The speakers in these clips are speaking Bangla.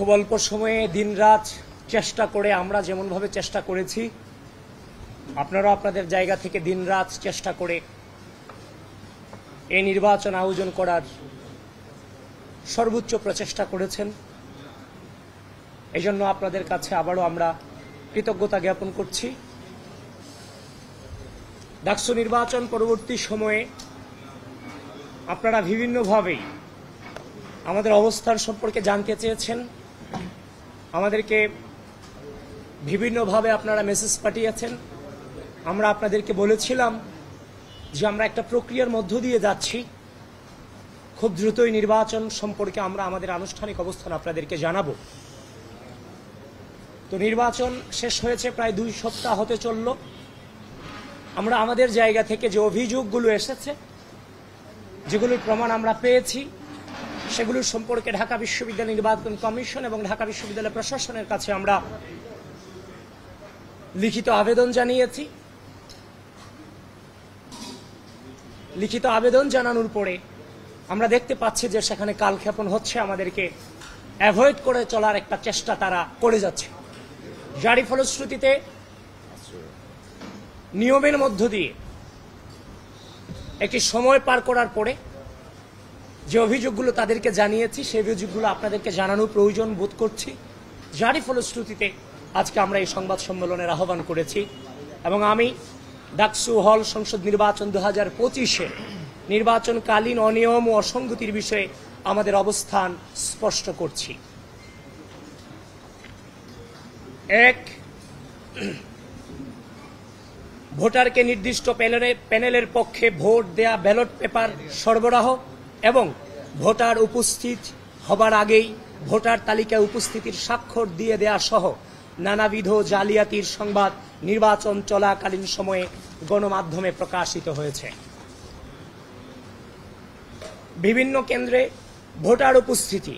খুব অল্প সময়ে দিনরাত চেষ্টা করে আমরা যেমনভাবে চেষ্টা করেছি, আপনারা আপনাদের জায়গা থেকে দিনরাত চেষ্টা করে এই নির্বাচন আয়োজন করার সর্বোচ্চ প্রচেষ্টা করেছেন। এজন্য আপনাদের কাছে আবারও আমরা কৃতজ্ঞতা জ্ঞাপন করছি। ডাকসু নির্বাচন পরবর্তী সময়ে আপনারা বিভিন্নভাবেই আমাদের অবস্থান সম্পর্কে জানতে চেয়েছেন, আমাদেরকে বিভিন্নভাবে আপনারা মেসেজ পাঠিয়েছেন। আমরা আপনাদেরকে বলেছিলাম যে আমরা একটা প্রক্রিয়ার মধ্য দিয়ে যাচ্ছি, খুব দ্রুতই নির্বাচন সম্পর্কে আমরা আমাদের আনুষ্ঠানিক অবস্থান আপনাদেরকে জানাবো। তো নির্বাচন শেষ হয়েছে, প্রায় 2 সপ্তাহ হতে চলল। আমরা আমাদের জায়গা থেকে যে অভিযোগগুলো এসেছে, যেগুলোর প্রমাণ আমরা পেয়েছি, সেগুলোর সম্পর্কে ঢাকা বিশ্ববিদ্যালয় নির্বাচন কমিশন এবং ঢাকা বিশ্ববিদ্যালয় প্রশাসনের কাছে আমরা লিখিত আবেদন জানিয়েছি। লিখিত আবেদন জানানোর পরে আমরা দেখতে পাচ্ছি যে সেখানে কালক্ষেপণ হচ্ছে, আমাদেরকে অ্যাভয়েড করে চলার একটা চেষ্টা তারা করে যাচ্ছে। যারই ফলশ্রুতিতে নিয়মের মধ্য দিয়ে একটি সময় পার করার পরে যে অভিযোগগুলো তাদেরকে জানিয়েছি, সেই অভিযোগগুলো আপনাদেরকে জানানোর প্রয়োজন বোধ করছি। যারই ফলশ্রুতিতে আজকে আমরা এই সংবাদ সম্মেলনের আহ্বান করেছি এবং আমি ডাকসু হল সংসদ নির্বাচন 2025-এ নির্বাচনকালীন অনিয়ম ও অসঙ্গতির বিষয়ে আমাদের অবস্থান স্পষ্ট করছি। 1, ভোটারকে নির্দিষ্ট প্যানেলের পক্ষে ভোট দেয়া ব্যালট পেপার সরবরাহ এবং ভোটার উপস্থিত হবার আগেই ভোটার তালিকায় উপস্থিতির স্বাক্ষর দিয়ে দেয়া সহ নানাবিধ জালিয়াতির সংবাদ নির্বাচন চলাকালীন সময়ে গণমাধ্যমে প্রকাশিত হয়েছে। বিভিন্ন কেন্দ্রে ভোটার উপস্থিতি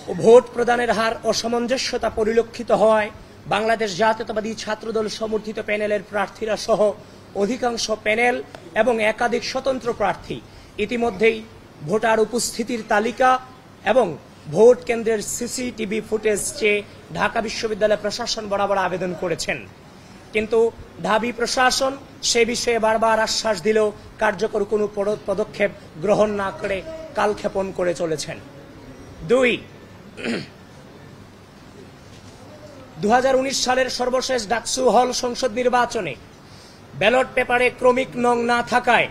ও ভোট প্রদানের হার অসামঞ্জস্যতা পরিলক্ষিত হওয়ায় বাংলাদেশ জাতীয়তাবাদী ছাত্রদল সমর্থিত প্যানেলের প্রার্থীরা সহ অধিকাংশ প্যানেল এবং একাধিক স্বতন্ত্র প্রার্থী ইতিমধ্যেই ভোটার উপস্থিতির তালিকা এবং ভোট কেন্দ্রের সিসিটিভি ফুটেজ চেয়ে ঢাকা বিশ্ববিদ্যালয় প্রশাসন বরাবর আবেদন করেছেন, কিন্তু ঢাবি প্রশাসন সে বিষয়ে বারবার আশ্বাস দিলেও কার্যকর কোনো পদক্ষেপ গ্রহণ না করে কালক্ষেপণ করে চলেছেন। 2, 2019 সালের সর্বশেষ ডাকসু হল সংসদ নির্বাচনে ব্যালট পেপারে ক্রমিক নং না থাকায়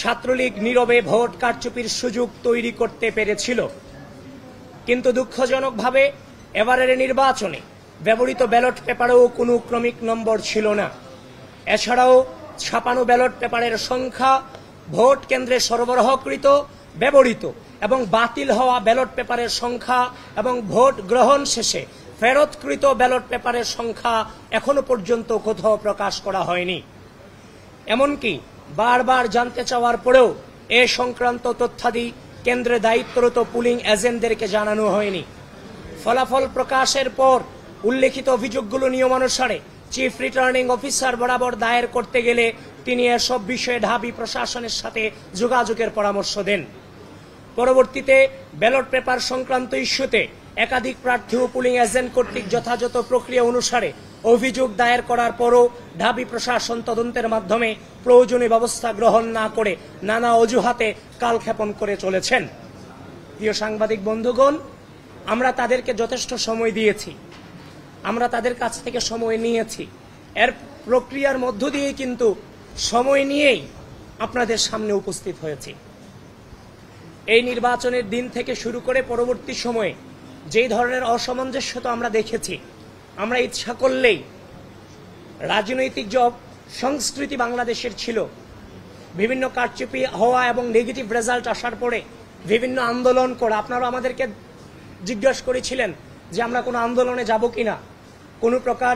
ছাত্রলীগ নীরবে ভোট কারচুপির সুযোগ তৈরি করতে পেরেছিল, কিন্তু দুঃখজনকভাবে এবারের নির্বাচনে ব্যবহৃত ব্যালট পেপারেও কোনো ক্রমিক নম্বর ছিল না। এছাড়াও ছাপানো ব্যালট পেপারের সংখ্যা, ভোট কেন্দ্রে সরবরাহকৃত, ব্যবহৃত এবং বাতিল হওয়া ব্যালট পেপারের সংখ্যা এবং ভোট গ্রহণ শেষে ফেরতকৃত ব্যালট পেপারের সংখ্যা এখনো পর্যন্ত কোথাও প্রকাশ করা হয়নি। এমনকি বারবার জানতে চাওয়ার পরেও এ সংক্রান্ত তথ্যাদি কেন্দ্রে দায়িত্বরত পুলিং এজেন্টদেরকে জানানো হয়নি। ফলাফল প্রকাশের পর উল্লেখিত অভিযোগগুলো নিয়মানুসারে চিফ রিটার্নিং অফিসার বরাবর দায়ের করতে গেলে তিনি এসব বিষয়ে ঢাবি প্রশাসনের সাথে যোগাযোগের পরামর্শ দেন। পরবর্তীতে ব্যালট পেপার সংক্রান্ত ইস্যুতে একাধিক প্রার্থী ও পুলিং এজেন্ট কর্তৃক যথাযথ প্রক্রিয়া অনুসারে অভিযোগ দায়ের করার পরও ঢাবি প্রশাসন তদন্তের মাধ্যমে প্রয়োজনীয় ব্যবস্থা গ্রহণ না করে নানা অজুহাতে কালক্ষেপণ করে চলেছেন। প্রিয় সাংবাদিক বন্ধুগণ, আমরা তাদেরকে যথেষ্ট সময় দিয়েছি, আমরা তাদের কাছ থেকে সময় নিয়েছি, এর প্রক্রিয়ার মধ্য দিয়ে কিন্তু সময় নিয়েই আপনাদের সামনে উপস্থিত হয়েছি। এই নির্বাচনের দিন থেকে শুরু করে পরবর্তী সময়ে যেই ধরনের অসামঞ্জস্যতা আমরা দেখেছি, আমরা ইচ্ছা করলেই রাজনৈতিক যে সংস্কৃতি বাংলাদেশের ছিল, বিভিন্ন কারচুপি হওয়া এবং নেগেটিভ রেজাল্ট আসার পরে বিভিন্ন আন্দোলন করা, আপনারা আমাদেরকে জিজ্ঞাসা করেছিলেন যে আমরা কোনো আন্দোলনে যাব কিনা, কোনো প্রকার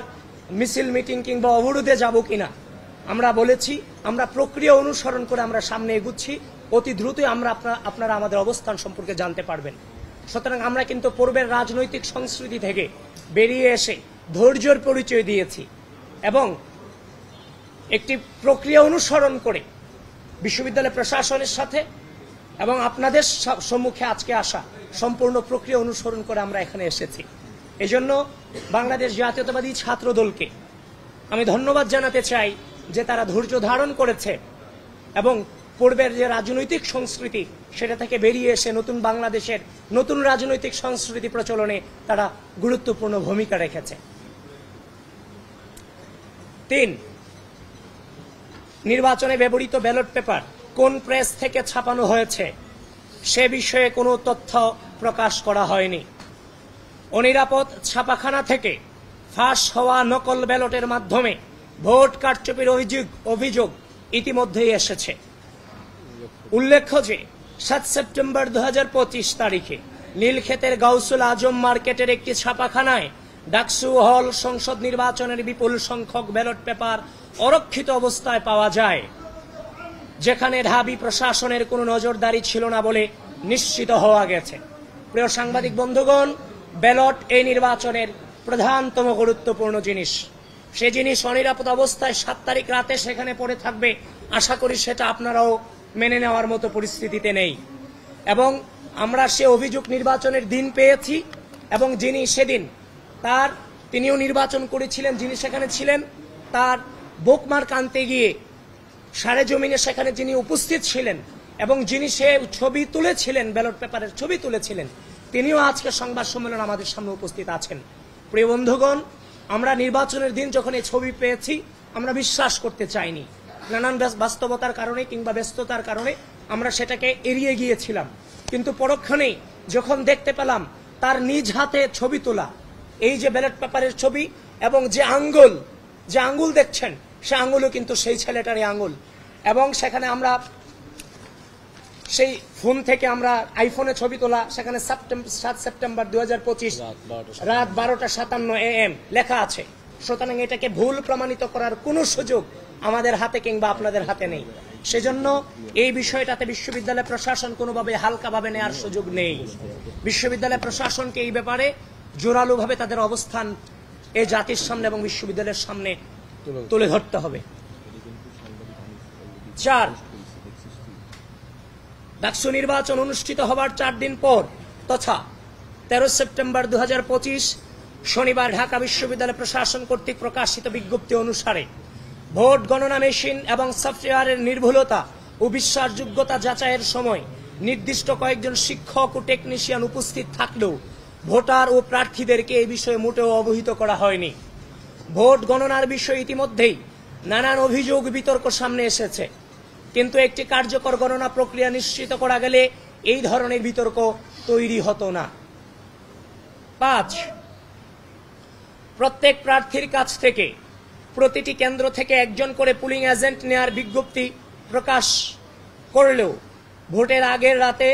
মিছিল মিটিং কিংবা অবরোধে যাব কিনা। আমরা বলেছি আমরা প্রক্রিয়া অনুসরণ করে আমরা সামনে এগুচ্ছি, অতি দ্রুতই আপনারা আমাদের অবস্থান সম্পর্কে জানতে পারবেন। সুতরাং আমরা কিন্তু পূর্বের রাজনৈতিক সংস্কৃতি থেকে বেরিয়ে এসে ধৈর্যের পরিচয় দিয়েছি এবং একটি প্রক্রিয়া অনুসরণ করে বিশ্ববিদ্যালয় প্রশাসনের সাথে এবং আপনাদের সম্মুখে আজকে আসা সম্পূর্ণ প্রক্রিয়া অনুসরণ করে আমরা এখানে এসেছি। এজন্য বাংলাদেশ জাতীয়তাবাদী ছাত্র দলকে আমি ধন্যবাদ জানাতে চাই যে তারা ধৈর্য ধারণ করেছে এবং পূর্বের যে রাজনৈতিক সংস্কৃতি সেটা থেকে বেরিয়ে এসে নতুন বাংলাদেশের নতুন রাজনৈতিক সংস্কৃতি প্রচলনে তারা গুরুত্বপূর্ণ ভূমিকা রেখেছে। 3, নির্বাচনে ব্যবহৃত ব্যালট পেপার কোন প্রেস থেকে ছাপানো হয়েছে সে বিষয়ে কোনো তথ্য প্রকাশ করা হয়নি। অনিরাপদ ছাপাখানা থেকে ফাঁস হওয়া নকল ব্যালটের মাধ্যমে ভোট কারচুপির অভিযোগ ইতিমধ্যেই এসেছে। উল্লেখ্য যে 7 সেপ্টেম্বর 2025 তারিখে নীলক্ষেতের গাউসুল আজম মার্কেটের একটি ছাপাখানায় ডাকসু হল সংসদ নির্বাচনের বিপুল সংখ্যক ব্যালট পেপার অরক্ষিত অবস্থায় পাওয়া যায়, যেখানে ঢাবি প্রশাসনের কোনো নজরদারি ছিল না বলে নিশ্চিত হওয়া গেছে। প্রিয় সাংবাদিক বন্ধুগণ, ব্যালট এই নির্বাচনের প্রধানতম গুরুত্বপূর্ণ জিনিস। সে জিনিস অনিরাপদ অবস্থায় 7 তারিখ রাতে সেখানে পড়ে থাকবে, আশা করি সেটা আপনারাও মেনে নেওয়ার মতো পরিস্থিতিতে নেই। এবং আমরা সে অভিযোগ নির্বাচনের দিন পেয়েছি এবং যিনি সেদিন তিনিও নির্বাচন করেছিলেন, যিনি সেখানে ছিলেন, তার বুকমার্ক আনতে গিয়ে সারেজমিনে সেখানে যিনি উপস্থিত ছিলেন এবং যিনি সে ছবি তুলেছিলেন, ব্যালট পেপারের ছবি তুলেছিলেন, তিনিও আজকে সংবাদ সম্মেলন আমাদের সামনে উপস্থিত আছেন। প্রিয় বন্ধুগণ, আমরা নির্বাচনের দিন যখন এই ছবি পেয়েছি আমরা বিশ্বাস করতে চাইনি। নানান বাস্তবতার কারণে কিংবা ব্যস্ততার কারণে আমরা সেটাকে এড়িয়ে গিয়েছিলাম, কিন্তু পরক্ষণেই যখন দেখতে পেলাম তার নিজ হাতে ছবি তোলা এই যে ব্যালট পেপারের ছবি এবং যে আঙ্গুল দেখছেন সে আঙ্গুলও কিন্তু সেই ছেলেটারই আঙ্গুল। এবং সেখানে আমরা সেই ফোন থেকে আমরা আইফোনে ছবি তোলা, সেখানে 7 সেপ্টেম্বর 2025 রাত 12:57 AM লেখা আছে। সুতরাং এটাকে ভুল প্রমাণিত করার কোনো সুযোগ আমাদের হাতে কিংবা আপনাদের হাতে নেই। সেজন্য এই বিষয়টাতে বিশ্ববিদ্যালয় প্রশাসন কোনোভাবে হালকাভাবে নেওয়ার সুযোগ নেই। বিশ্ববিদ্যালয় প্রশাসনকে এই ব্যাপারে জোরালোভাবে তাদের অবস্থান এই জাতির সামনে এবং বিশ্ববিদ্যালয়ের সামনে তুলে ধরতে হবে। 4, ডাকসু নির্বাচন অনুষ্ঠিত হবার 4 দিন পর তথা 13 সেপ্টেম্বর 2025 শনিবার ঢাকা বিশ্ববিদ্যালয় প্রশাসন কর্তৃক প্রকাশিত বিজ্ঞপ্তি অনুসারে ভোট গণনা মেশিন এবং সফটওয়্যারের নির্ভুলতা ও বিশ্বাসযোগ্যতা যাচাইয়ের সময় নির্দিষ্ট কয়েকজন শিক্ষক ও টেকনিশিয়ান উপস্থিত থাকলেও ভোটার ও প্রার্থীদেরকে এই বিষয়ে মোটেও অবহিত করা হয়নি। ভোট গণনার বিষয়ে ইতিমধ্যেই নানান অভিযোগ বিতর্ক সামনে এসেছে, কিন্তু একটি কার্যকর গণনা প্রক্রিয়া নিশ্চিত করা গেলে এই ধরনের বিতর্ক তৈরি হতো না। 5, প্রত্যেক প্রার্থীর কাছ থেকে প্রতিটি কেন্দ্র থেকে একজন করে পুলিং এজেন্ট নেয়ার বিজ্ঞপ্তি প্রকাশ করলেও ভোটের আগের রাতে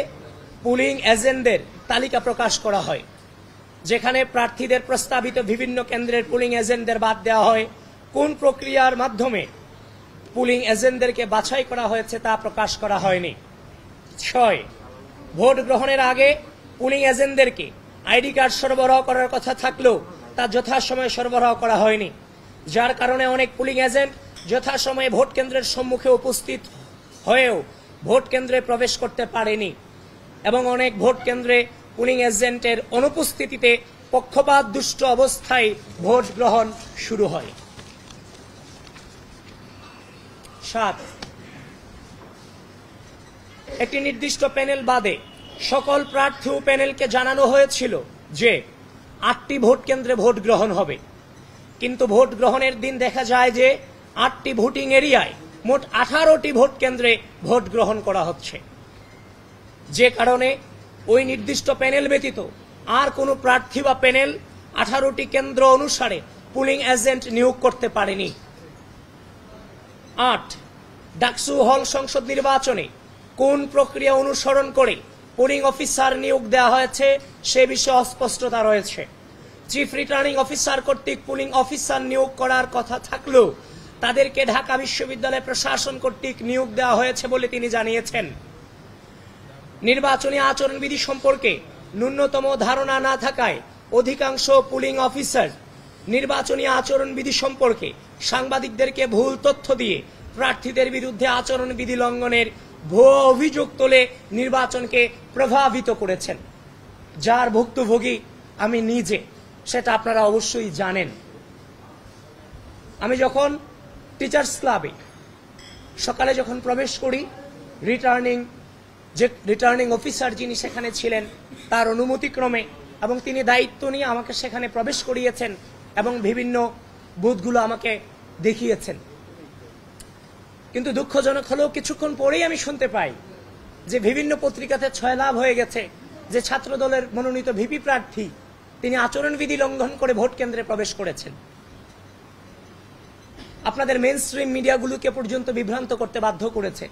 পুলিং এজেন্টদের তালিকা প্রকাশ করা হয়, যেখানে প্রার্থীদের প্রস্তাবিত বিভিন্ন কেন্দ্রের পুলিং এজেন্টদের বাদ দেওয়া হয়। কোন প্রক্রিয়ার মাধ্যমে পুলিং এজেন্টদেরকে বাছাই করা হয়েছে তা প্রকাশ করা হয়নি। 6, ভোট গ্রহণের আগে পুলিং এজেন্টদেরকে আইডি কার্ড সরবরাহ করার কথা থাকলেও তা যথাসময়ে সরবরাহ করা হয়নি, যার কারণে অনেক পুলিং এজেন্ট যথাসময়ে ভোট কেন্দ্রের সম্মুখে উপস্থিত হয়েও ভোট কেন্দ্রে প্রবেশ করতে পারেনি এবং অনেক ভোট কেন্দ্রে পুলিং এজেন্টের অনুপস্থিতিতে পক্ষপাত দুষ্ট অবস্থায় ভোট গ্রহণ শুরু হয়। 7, একটি নির্দিষ্ট প্যানেল বাদে সকল প্রার্থী ও প্যানেলকে জানানো হয়েছিল যে 8টি ভোট কেন্দ্রে ভোট গ্রহণ হবে, কিন্তু ভোট গ্রহণের দিন দেখা যায় যে 8টি ভোটিং এরিয়ায় মোট 18টি ভোট কেন্দ্রে ভোট গ্রহণ করা হচ্ছে, যে কারণে ওই নির্দিষ্ট প্যানেল ব্যতীত আর কোনো প্রার্থী বা প্যানেল 18টি কেন্দ্র অনুসারে পুলিং এজেন্ট নিয়োগ করতে পারেনি। 8, ডাকসু হল সংসদ নির্বাচনে কোন প্রক্রিয়া অনুসরণ করে পুলিং অফিসার নিয়োগ দেওয়া হয়েছে সে বিষয়ে অস্পষ্টতা রয়েছে। চিফ রিটার্নিং অফিসার কর্তৃক পুলিং অফিসার নিয়োগ করার কথা থাকলেও তাদেরকে ঢাকা বিশ্ববিদ্যালয় প্রশাসন কর্তৃক নিয়োগ দেওয়া হয়েছে বলে তিনি জানিয়েছেন। নির্বাচনী আচরণবিধি সম্পর্কে ন্যূনতম ধারণা না থাকায় অধিকাংশ পুলিং অফিসার নির্বাচনী আচরণবিধি সম্পর্কে সাংবাদিকদেরকে ভুল তথ্য দিয়ে প্রার্থীদের বিরুদ্ধে আচরণবিধি লঙ্ঘনের ভুয়ো অভিযোগ তুলে নির্বাচনকে প্রভাবিত করেছেন, যার ভুক্তভোগী আমি নিজে। সেটা আপনারা অবশ্যই জানেন। আমি যখন টিচার্স ক্লাবে সকালে যখন প্রবেশ করি, রিটার্নিং অফিসার যিনি সেখানে ছিলেন তার অনুমতিক্রমে এবং তিনি দায়িত্ব নিয়ে আমাকে সেখানে প্রবেশ করিয়েছেন এবং বিভিন্ন বুথগুলো আমাকে দেখিয়েছেন। কিন্তু দুঃখজনক হলেও কিছুক্ষণ পরেই আমি শুনতে পাই যে বিভিন্ন পত্রিকাতে ছয়লাভ হয়ে গেছে যে ছাত্র দলের মনোনীত ভিপি প্রার্থী তিনি আচরণবিধি লঙ্ঘন করে ভোট কেন্দ্রে প্রবেশ করেছেন। আপনাদের মেইন স্ট্রিম মিডিয়াগুলোকে পর্যন্ত বিভ্রান্ত করতে বাধ্য করেছে।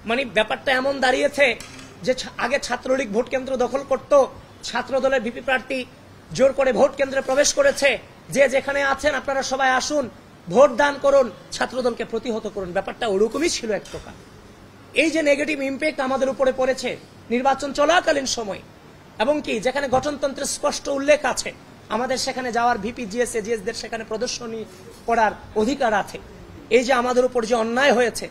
মানে ব্যাপারটা এমন দাঁড়িয়েছে যে আগে ছাত্রলীগ ভোট কেন্দ্র দখল করত, ছাত্র দলের ভিপি প্রার্থী জোর করে ভোট কেন্দ্রে প্রবেশ করেছে, যে যেখানে আছেন আপনারা সবাই আসুন, ভোট দান করুন, ছাত্রদলকে প্রতিহত করুন। ব্যাপারটা ওরকমই ছিল এক প্রকার। এই যে নেগেটিভ ইম্প্যাক্ট আমাদের উপরে পড়েছে নির্বাচন চলাকালীন সময়, এবং কি যেখানে গঠনতন্ত্রের স্পষ্ট উল্লেখ আছে আমাদের সেখানে যাওয়ার ভিপি জিএসদের সেখানে প্রদর্শনী করার অধিকার আছে, এই যে আমাদের উপর যে অন্যায় হয়েছে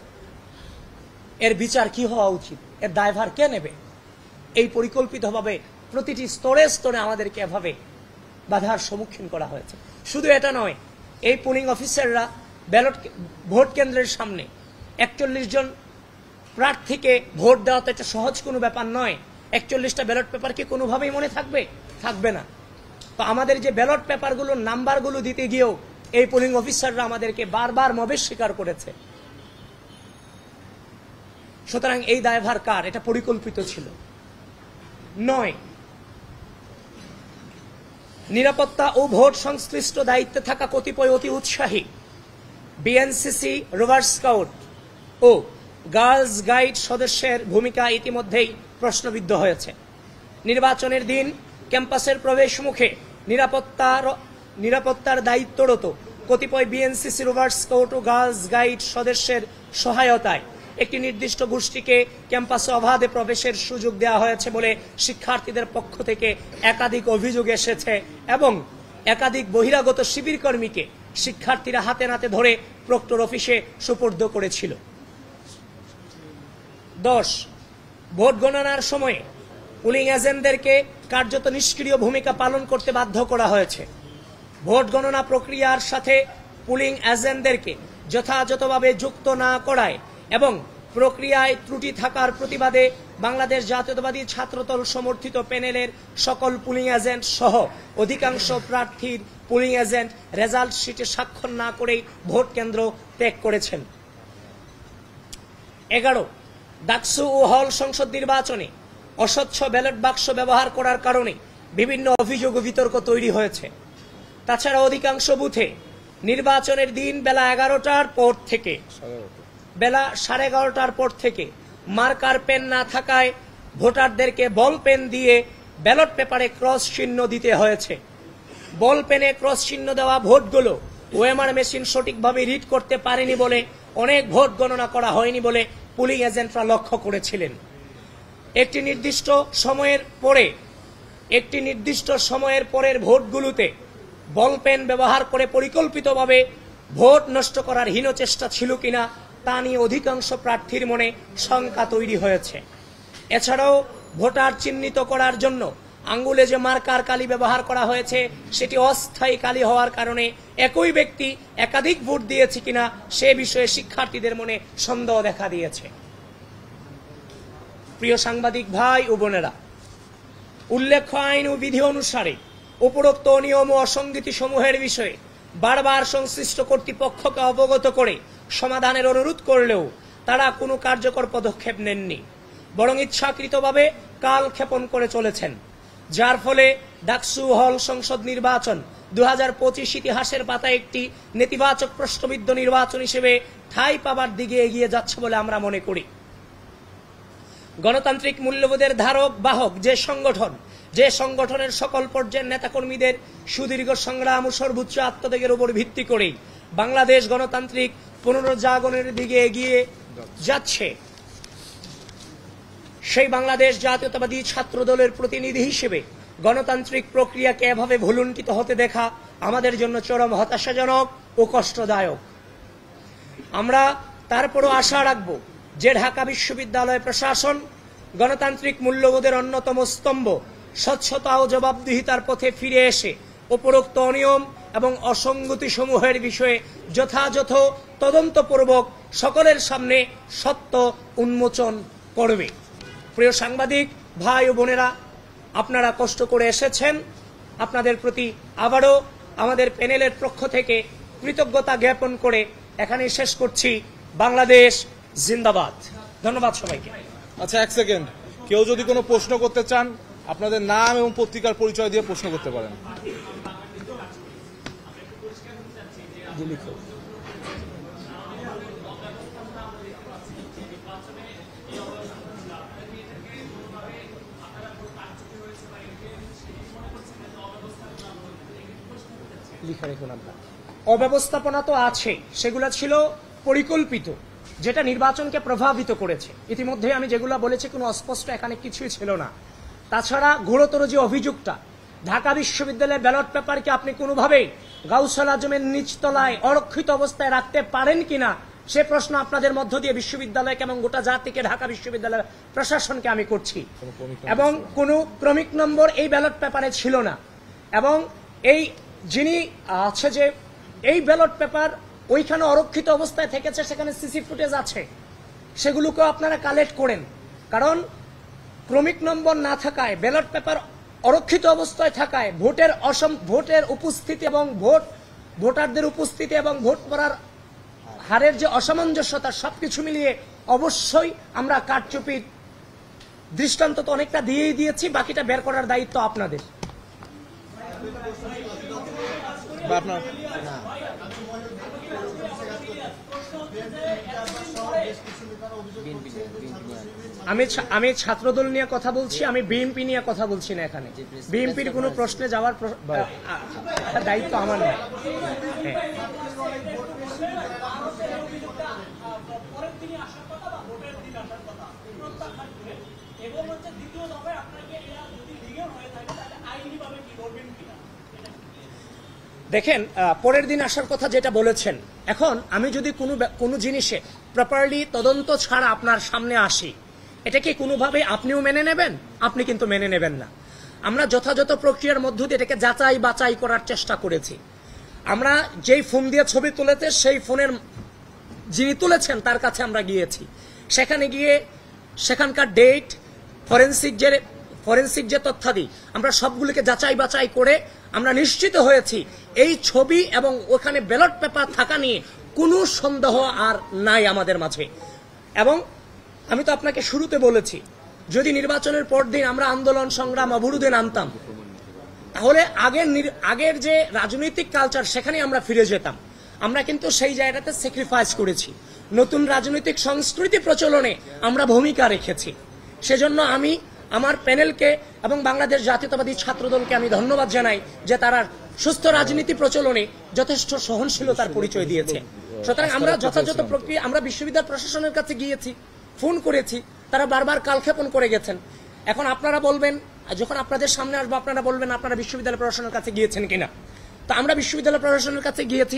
এর বিচার কি হওয়া উচিত, এর দায়ভার কে নেবে? এই পরিকল্পিতভাবে প্রতিটি স্তরে স্তরে আমাদেরকে এভাবে বাধার সম্মুখীন করা হয়েছে। শুধু এটা নয়, এই পুলিং অফিসাররা ভোট কেন্দ্রের সামনে 41 জন প্রার্থীকে ভোট দেওয়া তো এটা সহজ কোনো ব্যাপার নয়। 41টা ব্যালট পেপার কি কোনোভাবেই মনে থাকবে? থাকবে না। তো আমাদের যে ব্যালট পেপারগুলোর নাম্বারগুলো দিতে গিয়েও এই পুলিং অফিসাররা আমাদেরকে বারবার মবেশ স্বীকার করেছে। সুতরাং এই দায়ভার কার? এটা পরিকল্পিত ছিল। 9, নিরাপত্তা ও ভোট সংশ্লিষ্ট দায়িত্বে থাকা কতিপয় অতি উৎসাহী বিএনসিসি, রোভার স্কাউট ও গার্লস গাইড সদস্যের ভূমিকা ইতিমধ্যেই প্রশ্নবিদ্ধ হয়েছে। নির্বাচনের দিন ক্যাম্পাসের প্রবেশ মুখে নিরাপত্তার দায়িত্বরত কতিপয় বিএনসিসি, রোভার স্কাউট ও গার্লস গাইড সদস্যের সহায়তায় একটি নির্দিষ্ট গোষ্ঠীকে ক্যাম্পাসে অবাধে প্রবেশের সুযোগ দেওয়া হয়েছে বলে শিক্ষার্থীদের পক্ষ থেকে একাধিক অভিযোগ এসেছে এবং একাধিক বহিরাগত শিবির কর্মীকে শিক্ষার্থীরা হাতে নাতে ধরে প্রক্টর অফিসে সুপর্দ করেছিল। 10, ভোট গণনার সময়ে পুলিং এজেন্টদেরকে কার্যত নিষ্ক্রিয় ভূমিকা পালন করতে বাধ্য করা হয়েছে। ভোট গণনা প্রক্রিয়ার সাথে পুলিং এজেন্টদেরকে যথাযথভাবে যুক্ত না করায় এবং প্রক্রিয়ায় ত্রুটি থাকার প্রতিবাদে বাংলাদেশ জাতীয়তাবাদী ছাত্রদল সমর্থিত প্যানেলের সকল পুলিং এজেন্ট সহ অধিকাংশ প্রার্থীর পুলিং এজেন্ট রেজাল্ট শিটে স্বাক্ষর না করেই ভোট কেন্দ্র ত্যাগ করেছেন। 11, ডাকসু ও হল সংসদ নির্বাচনে অস্বচ্ছ ব্যালট বাক্স ব্যবহার করার কারণে বিভিন্ন অভিযোগ ও বিতর্ক তৈরি হয়েছে। তাছাড়া অধিকাংশ বুথে নির্বাচনের দিন বেলা 11টার পর থেকে বেলা 11:30টার পর থেকে মার্কার পেন না থাকায় ভোটারদেরকে বল পেন দিয়ে ব্যালট পেপারে ক্রস চিহ্ন দিতে হয়েছে। বল পেনে ক্রস চিহ্ন দেওয়া ভোটগুলো ওএমআর মেশিন সঠিকভাবে রিড করতে পারেনি বলে অনেক ভোট গণনা করা হয়নি বলে পুলিং এজেন্টরা লক্ষ্য করেছিলেন। একটি নির্দিষ্ট সময়ের পরের ভোটগুলোতে বল পেন ব্যবহার করে পরিকল্পিতভাবে ভোট নষ্ট করার হীন চেষ্টা ছিল কিনা তা নিয়ে অধিকাংশ প্রার্থীর মনে শঙ্কা তৈরি হয়েছে। এছাড়াও ভোটার চিহ্নিত করার জন্য আঙ্গুলে যে মার্কার কালি ব্যবহার করা হয়েছে সেটি অস্থায়ী কালি হওয়ার কারণে একই ব্যক্তি একাধিক ভোট দিয়েছে কিনা সে বিষয়ে শিক্ষার্থীদের মনে সন্দেহ দেখা দিয়েছে। প্রিয় সাংবাদিক ভাই ও বোনেরা, উল্লেখ্য আইন ও বিধি অনুসারে উপরোক্ত নিয়ম ও অসঙ্গতি সমূহের বিষয়ে বারবার সংশ্লিষ্ট কর্তৃপক্ষকে অবগত করে সমাধানের অনুরোধ করলেও তারা কোনো কার্যকর পদক্ষেপ নেননি, বরং ইচ্ছাকৃতভাবে কালক্ষেপণ করে চলেছেন, যার ফলে ডাকসু হল সংসদ নির্বাচন 2025 ইতিহাসের পাতায় একটি নেতিবাচক প্রশ্নবিদ্ধ নির্বাচন হিসেবে ঠাঁই পাবার দিকে এগিয়ে যাচ্ছে বলে আমরা মনে করি। গণতান্ত্রিক মূল্যবোধের ধারক বাহক যে সংগঠনের সকল পর্যায়ের নেতাকর্মীদের সুদীর্ঘ সংগ্রাম ও সর্বোচ্চ আত্মত্যাগের উপর ভিত্তি করেই বাংলাদেশ গণতান্ত্রিক পুনরুজ্জাগরণের দিকে এগিয়ে যাচ্ছে, সেই বাংলাদেশ জাতীয়তাবাদী ছাত্র দলের প্রতিনিধি হিসেবে গণতান্ত্রিক প্রক্রিয়াকে এভাবে ভুলুণ্ঠিত হতে দেখা আমাদের জন্য চরম হতাশাজনক ও কষ্টদায়ক। আমরা তারপরও আশা রাখব যে ঢাকা বিশ্ববিদ্যালয় প্রশাসন গণতান্ত্রিক মূল্যবোধের অন্যতম স্তম্ভ স্বচ্ছতা ও জবাবদিহিতার পথে ফিরে এসে উপরোক্ত অনিয়ম এবং অসঙ্গতি সমূহের বিষয়ে যথাযথ তদন্তপূর্বক সকলের সামনে সত্য উন্মোচন করবে। প্রিয় সাংবাদিক ভাই ও বোনেরা, আপনারা কষ্ট করে এসেছেন, আপনাদের প্রতি আবারও আমাদের প্যানেলের পক্ষ থেকে কৃতজ্ঞতা জ্ঞাপন করে এখানেই শেষ করছি। বাংলাদেশ জিন্দাবাদ। ধন্যবাদ সবাইকে। আচ্ছা, এক সেকেন্ড, কেউ যদি কোনো প্রশ্ন করতে চান আপনাদের নাম এবং পত্রিকার পরিচয় দিয়ে প্রশ্ন করতে পারেন। অব্যবস্থাপনা তো আছে, সেগুলো ছিল পরিকল্পিত, যেটা নির্বাচনকে প্রভাবিত করেছে। ইতিমধ্যে আমি যেগুলো বলেছি কোনো অস্পষ্ট এখানে কিছুই ছিল না। তাছাড়া ঘোরতর যে অভিযোগটা, ঢাকা বিশ্ববিদ্যালয়ের ব্যালট পেপারকে আপনি কোনোভাবেই গাউসুল আজমের নিচতলায় অরক্ষিত অবস্থায় রাখতে পারেন কিনা, সে প্রশ্ন আপনাদের মধ্য দিয়ে বিশ্ববিদ্যালয়কে এবং গোটা জাতিকে, ঢাকা বিশ্ববিদ্যালয়ের প্রশাসনকে আমি করছি। এবং কোনো ক্রমিক নম্বর এই ব্যালট পেপারে ছিল না। এবং এই যিনি আছে যে এই ব্যালট পেপার ওইখানে অরক্ষিত অবস্থায় থেকেছে, সেখানে সিসি ফুটেজ আছে, সেগুলোকেও আপনারা কালেক্ট করেন। কারণ ক্রমিক নম্বর না থাকায়, ব্যালট পেপার অরক্ষিত অবস্থায় থাকায়, ভোটের উপস্থিতি এবং ভোটারদের উপস্থিতি এবং ভোট করার হারের যে অসামঞ্জস্যতা, সবকিছু মিলিয়ে অবশ্যই আমরা কারচুপির দৃষ্টান্ত তো অনেকটা দিয়েই দিয়েছি, বাকিটা বের করার দায়িত্ব আপনাদের। আমি ছাত্রদল নিয়ে কথা বলছি, আমি বিএনপি নিয়ে কথা বলছি না। এখানে বিএনপির কোনো প্রশ্নে যাওয়ার দায়িত্ব আমার নয়। দেখেন, পরের দিন আসার কথা যেটা বলেছেন, এখন আমি যদি কোনো জিনিসে প্রপারলি তদন্ত ছাড়া আপনার সামনে আসি, এটা কি কোনোভাবে আপনিও মেনে নেবেন? আপনি কিন্তু মেনে নেবেন না। আমরা যথাযথ প্রক্রিয়ার মধ্য দিয়ে এটাকে যাচাই বাছাই করার চেষ্টা করেছি। আমরা যেই ফোন দিয়ে ছবি তুলেছে, সেই ফোনের যিনি তুলেছেন তার কাছে আমরা গিয়েছি। সেখানে গিয়ে সেখানকার ডেট, ফরেন্সিক যে তথ্যাদি, আমরা সবগুলিকে যাচাই বাছাই করে আমরা নিশ্চিত হয়েছি এই ছবি এবং ওখানে ব্যালট পেপার থাকা নিয়ে কোনো সন্দেহ আর নাই আমাদের মাঝে। এবং আমি তো আপনাকে শুরুতে বলেছি, যদি নির্বাচনের পর দিন আমরা আন্দোলন সংগ্রাম অবরোধে নামতাম, তাহলে আগের যে রাজনৈতিক কালচার, সেখানে আমরা ফিরে যেতাম। আমরা কিন্তু সেই জায়গাটাতে স্যাক্রিফাইস করেছি, নতুন রাজনৈতিক সংস্কৃতি প্রচলনে আমরা ভূমিকা রেখেছি। সেজন্য আমি আমার প্যানেলকে এবং বাংলাদেশ জাতীয়তাবাদী ছাত্রদলকে আমি ধন্যবাদ জানাই যে তারা সুস্থ রাজনীতি প্রচলনে যথেষ্ট সহনশীলতার পরিচয় দিয়েছে। সুতরাং আমরা যথাযথ প্রক্রিয়া, আমরা বিশ্ববিদ্যালয় প্রশাসনের কাছে গিয়েছি, ফোন করেছি, তারা বারবার কালক্ষেপণ করে গেছেন। এখন আপনারা বলবেন, যখন আপনাদের সামনে আসবো আপনারা বলবেন আপনারা বিশ্ববিদ্যালয় প্রশাসনের কাছে গিয়েছেন কিনা। তো আমরা বিশ্ববিদ্যালয় প্রশাসনের কাছে গিয়েছি,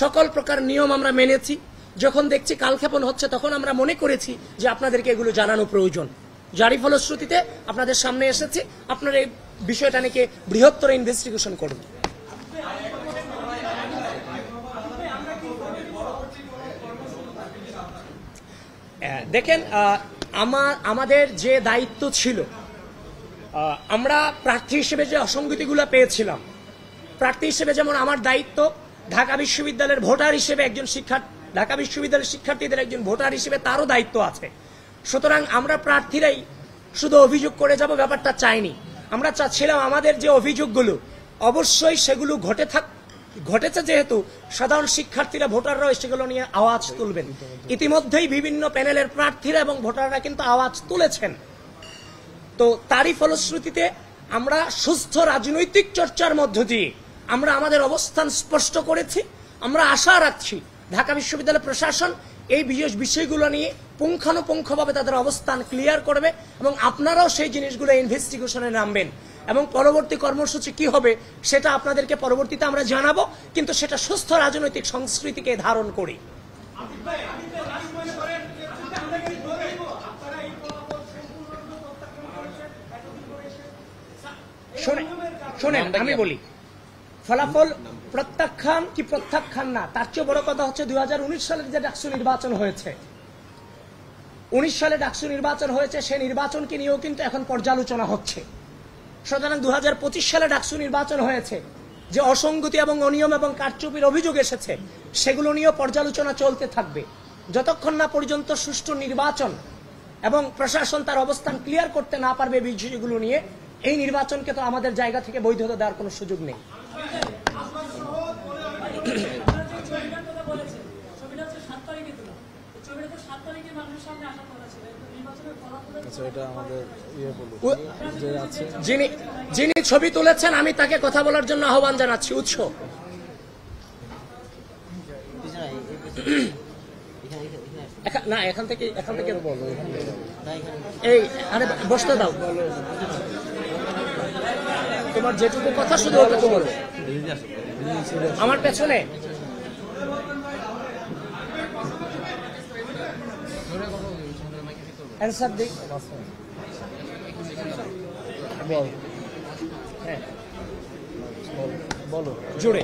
সকল প্রকার নিয়ম আমরা মেনেছি। যখন দেখছি কালক্ষেপণ হচ্ছে, তখন আমরা মনে করেছি যে আপনাদেরকে এগুলো জানানো প্রয়োজন। যারই ফলশ্রুতিতে আপনাদের সামনে এসেছি, আপনারা এই বিষয়টা নিয়ে বৃহত্তর ইনভেস্টিগেশন করুন। দেখেন, আমাদের যে দায়িত্ব ছিল, আমরা প্রার্থী হিসেবে যে অসঙ্গতিগুলো পেয়েছিলাম, প্রার্থী হিসেবে যেমন আমার দায়িত্ব, ঢাকা বিশ্ববিদ্যালয়ের ভোটার হিসেবে ঢাকা বিশ্ববিদ্যালয়ের শিক্ষার্থীদের একজন ভোটার হিসেবে তারও দায়িত্ব আছে। সুতরাং আমরা প্রার্থীরাই শুধু অভিযোগ করে যাব, ব্যাপারটা চাইনি। আমরা চাচ্ছিলাম আমাদের যে অভিযোগগুলো, অবশ্যই সেগুলো ঘটেছে, যেহেতু সাধারণ শিক্ষার্থীরা, ভোটাররা সেগুলো নিয়ে আওয়াজ তুলবেন। ইতিমধ্যেই বিভিন্ন প্যানেলের প্রার্থীরা এবং ভোটাররা কিন্তু আওয়াজ তুলেছেন। তো তারই ফলশ্রুতিতে আমরা সুস্থ রাজনৈতিক চর্চার মধ্য দিয়ে আমরা আমাদের অবস্থান স্পষ্ট করেছি। আমরা আশা রাখছি ঢাকা বিশ্ববিদ্যালয় প্রশাসন এই বিষয়গুলো নিয়ে পুঙ্খানুপুঙ্খভাবে তাদের অবস্থান ক্লিয়ার করবে এবং আপনারাও সেই জিনিসগুলো ইনভেস্টিগেশনে নামবেন। এবং পরবর্তী কর্মসূচি কি হবে সেটা আপনাদেরকে পরবর্তীতে আমরা জানাবো, কিন্তু সেটা সুস্থ রাজনৈতিক সংস্কৃতিকে ধারণ করি। শোনেন আমি বলি, ফলাফল প্রত্যাখ্যান কি প্রত্যাখ্যান না, তার চেয়ে বড় কথা হচ্ছে 2019 সালের যে ডাকসু নির্বাচন হয়েছে, 19 সালে ডাকসু নির্বাচন হয়েছে, সেই নির্বাচনকে নিয়েও কিন্তু এখন পর্যালোচনা হচ্ছে। সুতরাং 2025 সালে ডাকসু নির্বাচন হয়েছে, যে অসঙ্গতি এবং অনিয়ম এবং কারচুপির অভিযোগ এসেছে, সেগুলো নিয়েও পর্যালোচনা চলতে থাকবে যতক্ষণ না পর্যন্ত সুষ্ঠু নির্বাচন এবং প্রশাসন তার অবস্থান ক্লিয়ার করতে না পারবে বিষয়গুলো নিয়ে। এই নির্বাচনকে তো আমাদের জায়গা থেকে বৈধতা দেওয়ার কোনো সুযোগ নেই। যিনি ছবি তুলেছেন আমি তাকে কথা বলার জন্য আহ্বান জানাচ্ছি। উৎস না, এখান থেকে এই আরে বসতে দাও, তোমার যেটুকু কথা শুধু ওটুকু বলো। আমার পেছনে অ্যান্সার দিক, হ্যাঁ বলো জোরে,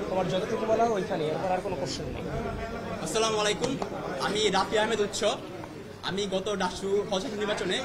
তোমার যতটুকু বলা ওইখানে, এরপর আর কোনো কোশ্চেন নেই। আসসালামু আলাইকুম, আমি রাফি আহমেদ উৎস। আমি গত ডাকসু হল নির্বাচনে